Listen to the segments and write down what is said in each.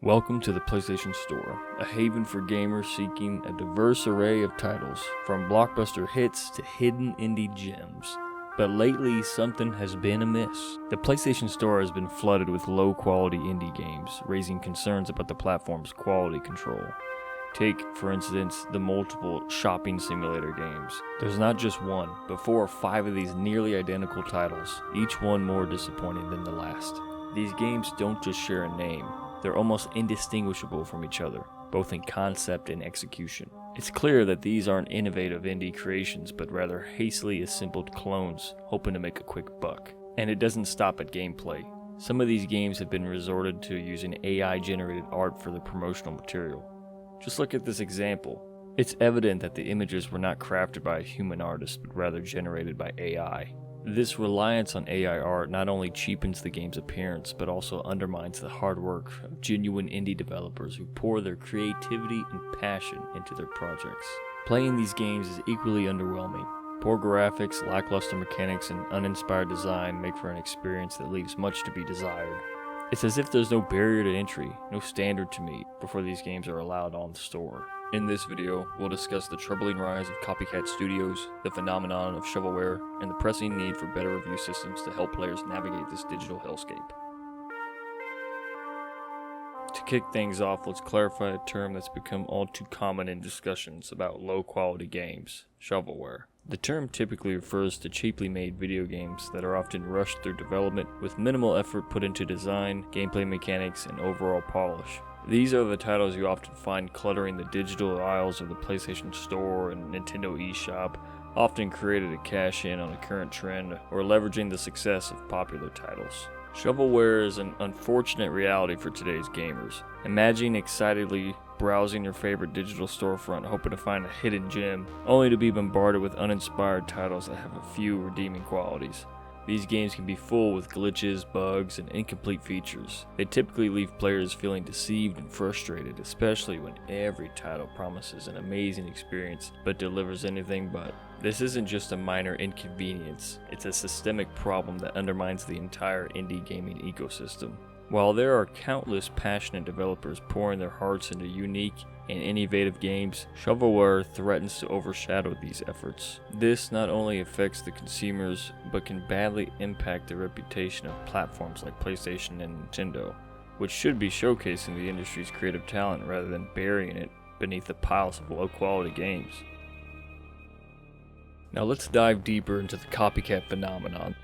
Welcome to the PlayStation Store, a haven for gamers seeking a diverse array of titles, from blockbuster hits to hidden indie gems. But lately, something has been amiss. The PlayStation Store has been flooded with low-quality indie games, raising concerns about the platform's quality control. Take, for instance, the multiple shopping simulator games. There's not just one, but 4 or 5 of these nearly identical titles, each one more disappointing than the last. These games don't just share a name. They're almost indistinguishable from each other, both in concept and execution. It's clear that these aren't innovative indie creations, but rather hastily assembled clones, hoping to make a quick buck. And it doesn't stop at gameplay. Some of these games have been resorted to using AI-generated art for the promotional material. Just look at this example. It's evident that the images were not crafted by a human artist, but rather generated by AI. This reliance on AI art not only cheapens the game's appearance, but also undermines the hard work of genuine indie developers who pour their creativity and passion into their projects. Playing these games is equally underwhelming. Poor graphics, lackluster mechanics, and uninspired design make for an experience that leaves much to be desired. It's as if there's no barrier to entry, no standard to meet, before these games are allowed on the store. In this video, we'll discuss the troubling rise of Copycat Studios, the phenomenon of shovelware, and the pressing need for better review systems to help players navigate this digital hellscape. To kick things off, let's clarify a term that's become all too common in discussions about low-quality games: shovelware. The term typically refers to cheaply made video games that are often rushed through development with minimal effort put into design, gameplay mechanics, and overall polish. These are the titles you often find cluttering the digital aisles of the PlayStation Store and Nintendo eShop, often created to cash in on a current trend or leveraging the success of popular titles. Shovelware is an unfortunate reality for today's gamers. Imagine excitedly browsing your favorite digital storefront hoping to find a hidden gem, only to be bombarded with uninspired titles that have a few redeeming qualities. These games can be full with glitches, bugs, and incomplete features. They typically leave players feeling deceived and frustrated, especially when every title promises an amazing experience but delivers anything but. This isn't just a minor inconvenience, it's a systemic problem that undermines the entire indie gaming ecosystem. While there are countless passionate developers pouring their hearts into unique and innovative games, shovelware threatens to overshadow these efforts. This not only affects the consumers, but can badly impact the reputation of platforms like PlayStation and Nintendo, which should be showcasing the industry's creative talent rather than burying it beneath the piles of low-quality games. Now let's dive deeper into the Copycat Phenomenon.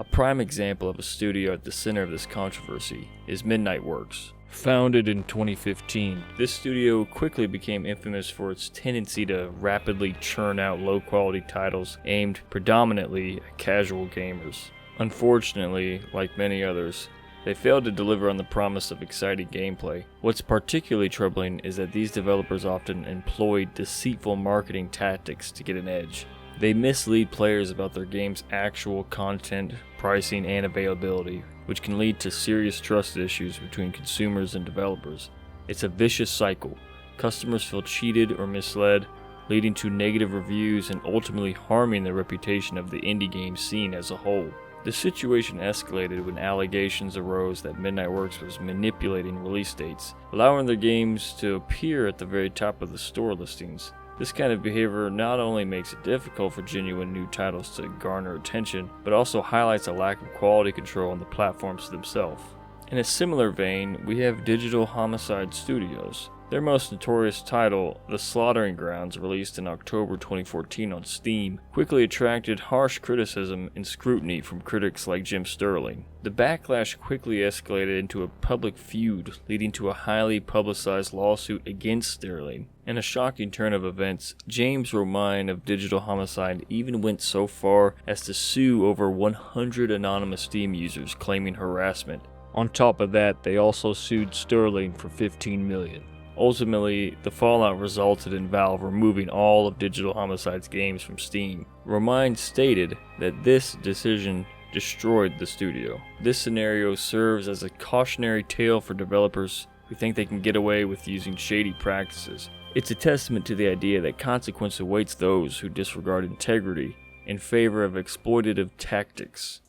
A prime example of a studio at the center of this controversy is Midnight Works. Founded in 2015, this studio quickly became infamous for its tendency to rapidly churn out low-quality titles aimed predominantly at casual gamers. Unfortunately, like many others, they failed to deliver on the promise of exciting gameplay. What's particularly troubling is that these developers often employ deceitful marketing tactics to get an edge. They mislead players about their game's actual content, pricing, and availability, which can lead to serious trust issues between consumers and developers. It's a vicious cycle. Customers feel cheated or misled, leading to negative reviews and ultimately harming the reputation of the indie game scene as a whole. The situation escalated when allegations arose that Midnight Works was manipulating release dates, allowing their games to appear at the very top of the store listings. This kind of behavior not only makes it difficult for genuine new titles to garner attention, but also highlights a lack of quality control on the platforms themselves. In a similar vein, we have Digital Homicide Studios. Their most notorious title, The Slaughtering Grounds, released in October 2014 on Steam, quickly attracted harsh criticism and scrutiny from critics like Jim Sterling. The backlash quickly escalated into a public feud, leading to a highly publicized lawsuit against Sterling. In a shocking turn of events, James Romine of Digital Homicide even went so far as to sue over 100 anonymous Steam users claiming harassment. On top of that, they also sued Sterling for $15 million. Ultimately, the fallout resulted in Valve removing all of Digital Homicide's games from Steam. Romine stated that this decision destroyed the studio. This scenario serves as a cautionary tale for developers who think they can get away with using shady practices. It's a testament to the idea that consequence awaits those who disregard integrity in favor of exploitative tactics.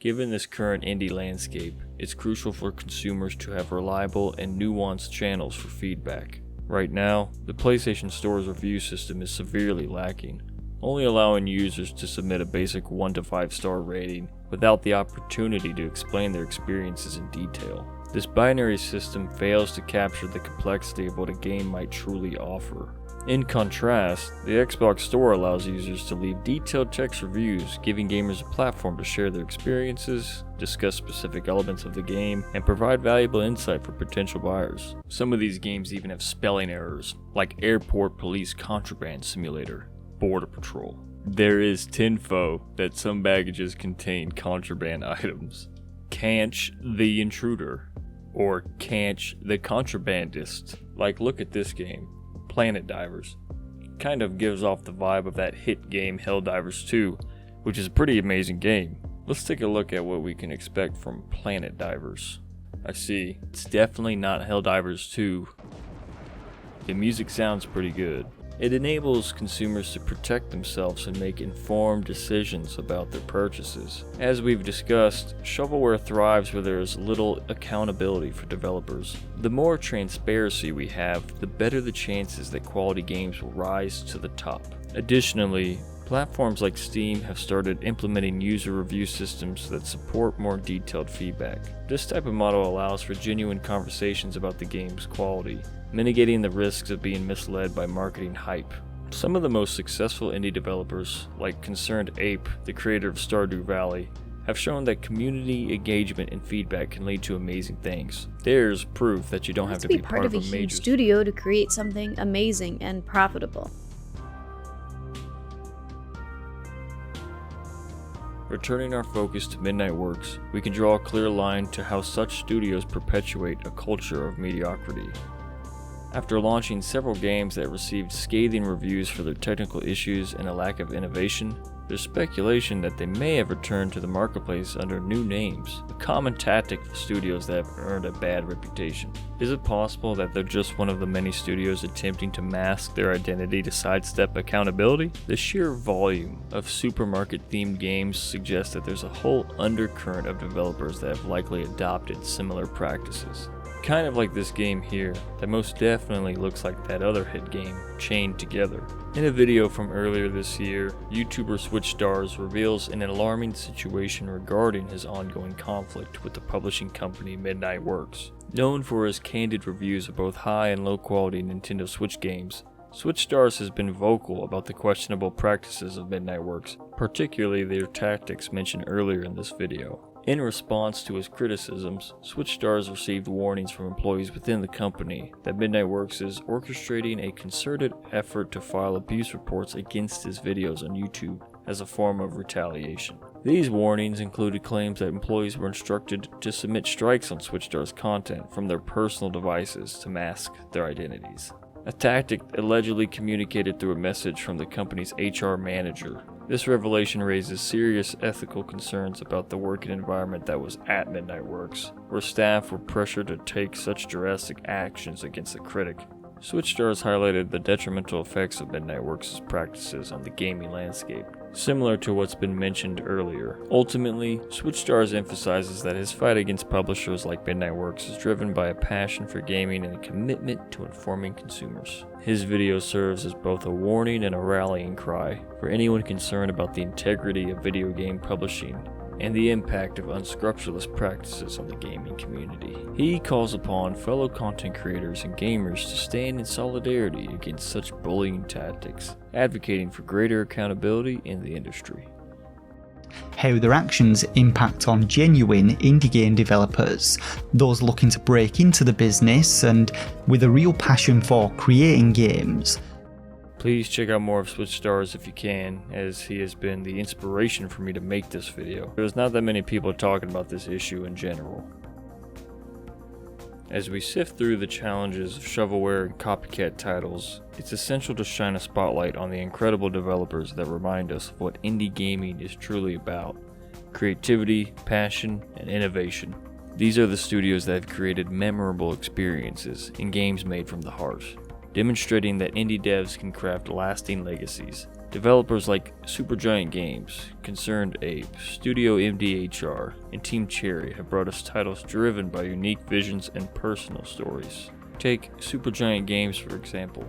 Given this current indie landscape, it's crucial for consumers to have reliable and nuanced channels for feedback. Right now, the PlayStation Store's review system is severely lacking, only allowing users to submit a basic 1 to 5 star rating without the opportunity to explain their experiences in detail. This binary system fails to capture the complexity of what a game might truly offer. In contrast, the Xbox Store allows users to leave detailed text reviews, giving gamers a platform to share their experiences, discuss specific elements of the game, and provide valuable insight for potential buyers. Some of these games even have spelling errors, like Airport Police Contraband Simulator, Border Patrol. There is tinfo that some baggages contain contraband items. Canch the Intruder, or Canch the Contrabandist. Like, look at this game, Planet Divers. Kind of gives off the vibe of that hit game Helldivers 2, which is a pretty amazing game. Let's take a look at what we can expect from Planet Divers. I see, it's definitely not Helldivers 2. The music sounds pretty good. It enables consumers to protect themselves and make informed decisions about their purchases. As we've discussed, shovelware thrives where there is little accountability for developers. The more transparency we have, the better the chances that quality games will rise to the top. Additionally, platforms like Steam have started implementing user review systems that support more detailed feedback. This type of model allows for genuine conversations about the game's quality, mitigating the risks of being misled by marketing hype. Some of the most successful indie developers, like Concerned Ape, the creator of Stardew Valley, have shown that community engagement and feedback can lead to amazing things. There's proof that you don't have to be part of a major huge studio to create something amazing and profitable. Returning our focus to Midnight Works, we can draw a clear line to how such studios perpetuate a culture of mediocrity. After launching several games that received scathing reviews for their technical issues and a lack of innovation, there's speculation that they may have returned to the marketplace under new names, a common tactic for studios that have earned a bad reputation. Is it possible that they're just one of the many studios attempting to mask their identity to sidestep accountability? The sheer volume of supermarket-themed games suggests that there's a whole undercurrent of developers that have likely adopted similar practices. Kind of like this game here, that most definitely looks like that other hit game, Chained Together. In a video from earlier this year, YouTuber SwitchStars reveals an alarming situation regarding his ongoing conflict with the publishing company Midnight Works. Known for his candid reviews of both high and low quality Nintendo Switch games, SwitchStars has been vocal about the questionable practices of Midnight Works, particularly their tactics mentioned earlier in this video. In response to his criticisms, SwitchStars received warnings from employees within the company that Midnight Works is orchestrating a concerted effort to file abuse reports against his videos on YouTube as a form of retaliation. These warnings included claims that employees were instructed to submit strikes on SwitchStars content from their personal devices to mask their identities, a tactic allegedly communicated through a message from the company's HR manager. This revelation raises serious ethical concerns about the working environment that was at Midnight Works, where staff were pressured to take such drastic actions against a critic. SwitchStars highlighted the detrimental effects of Midnight Works' practices on the gaming landscape, similar to what's been mentioned earlier. Ultimately, SwitchStars emphasizes that his fight against publishers like Midnight Works is driven by a passion for gaming and a commitment to informing consumers. His video serves as both a warning and a rallying cry for anyone concerned about the integrity of video game publishing and the impact of unscrupulous practices on the gaming community. He calls upon fellow content creators and gamers to stand in solidarity against such bullying tactics, advocating for greater accountability in the industry. How their actions impact on genuine indie game developers, those looking to break into the business and with a real passion for creating games. Please check out more of SwitchStars if you can, as he has been the inspiration for me to make this video. There's not that many people talking about this issue in general. As we sift through the challenges of shovelware and copycat titles, it's essential to shine a spotlight on the incredible developers that remind us of what indie gaming is truly about: creativity, passion, and innovation. These are the studios that have created memorable experiences in games made from the heart, demonstrating that indie devs can craft lasting legacies. Developers like Supergiant Games, Concerned Ape, Studio MDHR, and Team Cherry have brought us titles driven by unique visions and personal stories. Take Supergiant Games for example.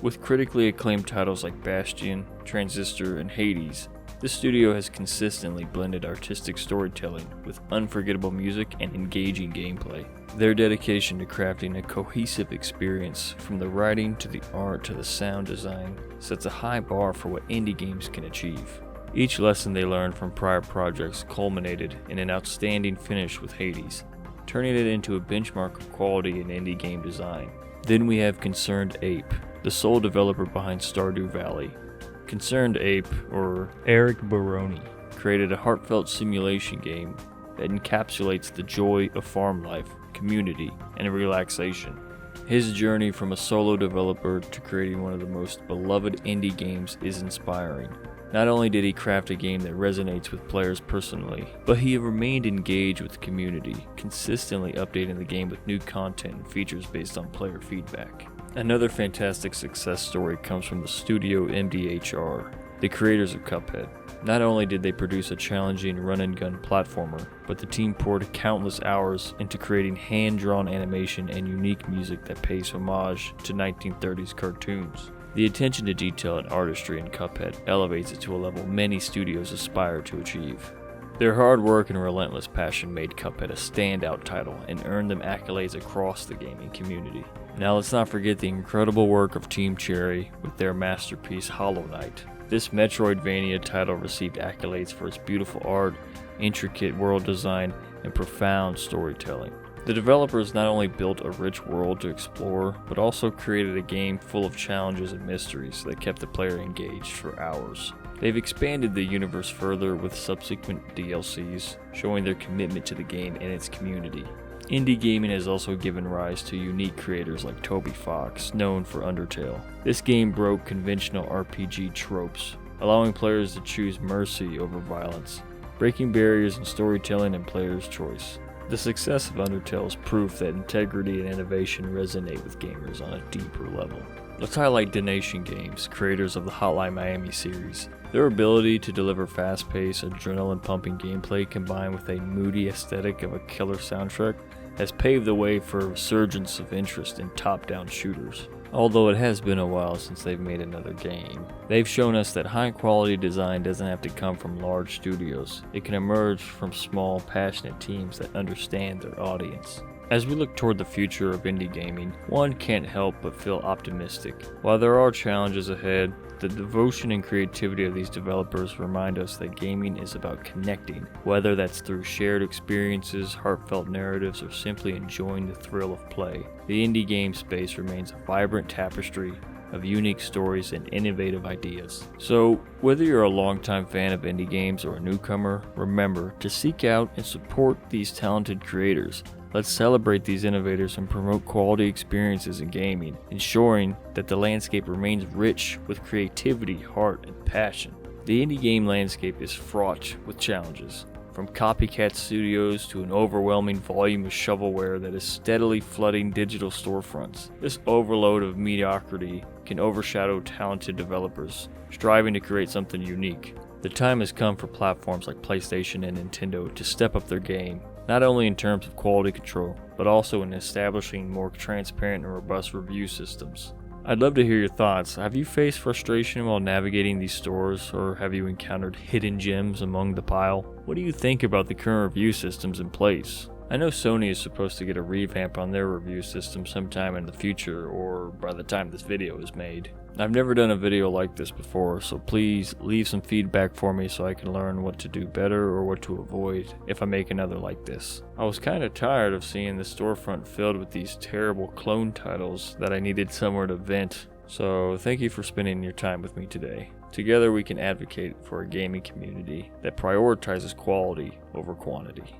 With critically acclaimed titles like Bastion, Transistor, and Hades, this studio has consistently blended artistic storytelling with unforgettable music and engaging gameplay. Their dedication to crafting a cohesive experience, from the writing to the art to the sound design, sets a high bar for what indie games can achieve. Each lesson they learned from prior projects culminated in an outstanding finish with Hades, turning it into a benchmark of quality in indie game design. Then we have Concerned Ape, the sole developer behind Stardew Valley. Concerned Ape, or Eric Baroni, created a heartfelt simulation game that encapsulates the joy of farm life, community, and relaxation. His journey from a solo developer to creating one of the most beloved indie games is inspiring. Not only did he craft a game that resonates with players personally, but he remained engaged with the community, consistently updating the game with new content and features based on player feedback. Another fantastic success story comes from the Studio MDHR, the creators of Cuphead. Not only did they produce a challenging run-and-gun platformer, but the team poured countless hours into creating hand-drawn animation and unique music that pays homage to 1930s cartoons. The attention to detail and artistry in Cuphead elevates it to a level many studios aspire to achieve. Their hard work and relentless passion made Cuphead a standout title and earned them accolades across the gaming community. Now let's not forget the incredible work of Team Cherry with their masterpiece Hollow Knight. This Metroidvania title received accolades for its beautiful art, intricate world design, and profound storytelling. The developers not only built a rich world to explore, but also created a game full of challenges and mysteries that kept the player engaged for hours. They've expanded the universe further with subsequent DLCs, showing their commitment to the game and its community. Indie gaming has also given rise to unique creators like Toby Fox, known for Undertale. This game broke conventional RPG tropes, allowing players to choose mercy over violence, breaking barriers in storytelling and players' choice. The success of Undertale is proof that integrity and innovation resonate with gamers on a deeper level. Let's highlight Donation Games, creators of the Hotline Miami series. Their ability to deliver fast-paced, adrenaline-pumping gameplay combined with a moody aesthetic of a killer soundtrack has paved the way for a resurgence of interest in top-down shooters. Although it has been a while since they've made another game, they've shown us that high-quality design doesn't have to come from large studios. It can emerge from small, passionate teams that understand their audience. As we look toward the future of indie gaming, one can't help but feel optimistic. While there are challenges ahead, the devotion and creativity of these developers remind us that gaming is about connecting, whether that's through shared experiences, heartfelt narratives, or simply enjoying the thrill of play. The indie game space remains a vibrant tapestry of unique stories and innovative ideas. So, whether you're a longtime fan of indie games or a newcomer, remember to seek out and support these talented creators. Let's celebrate these innovators and promote quality experiences in gaming, ensuring that the landscape remains rich with creativity, heart, and passion. The indie game landscape is fraught with challenges, from copycat studios to an overwhelming volume of shovelware that is steadily flooding digital storefronts. This overload of mediocrity can overshadow talented developers striving to create something unique. The time has come for platforms like PlayStation and Nintendo to step up their game, not only in terms of quality control, but also in establishing more transparent and robust review systems. I'd love to hear your thoughts. Have you faced frustration while navigating these stores, or have you encountered hidden gems among the pile? What do you think about the current review systems in place? I know Sony is supposed to get a revamp on their review system sometime in the future, or by the time this video is made. I've never done a video like this before, so please leave some feedback for me so I can learn what to do better or what to avoid if I make another like this. I was kind of tired of seeing the storefront filled with these terrible clone titles that I needed somewhere to vent, so thank you for spending your time with me today. Together we can advocate for a gaming community that prioritizes quality over quantity.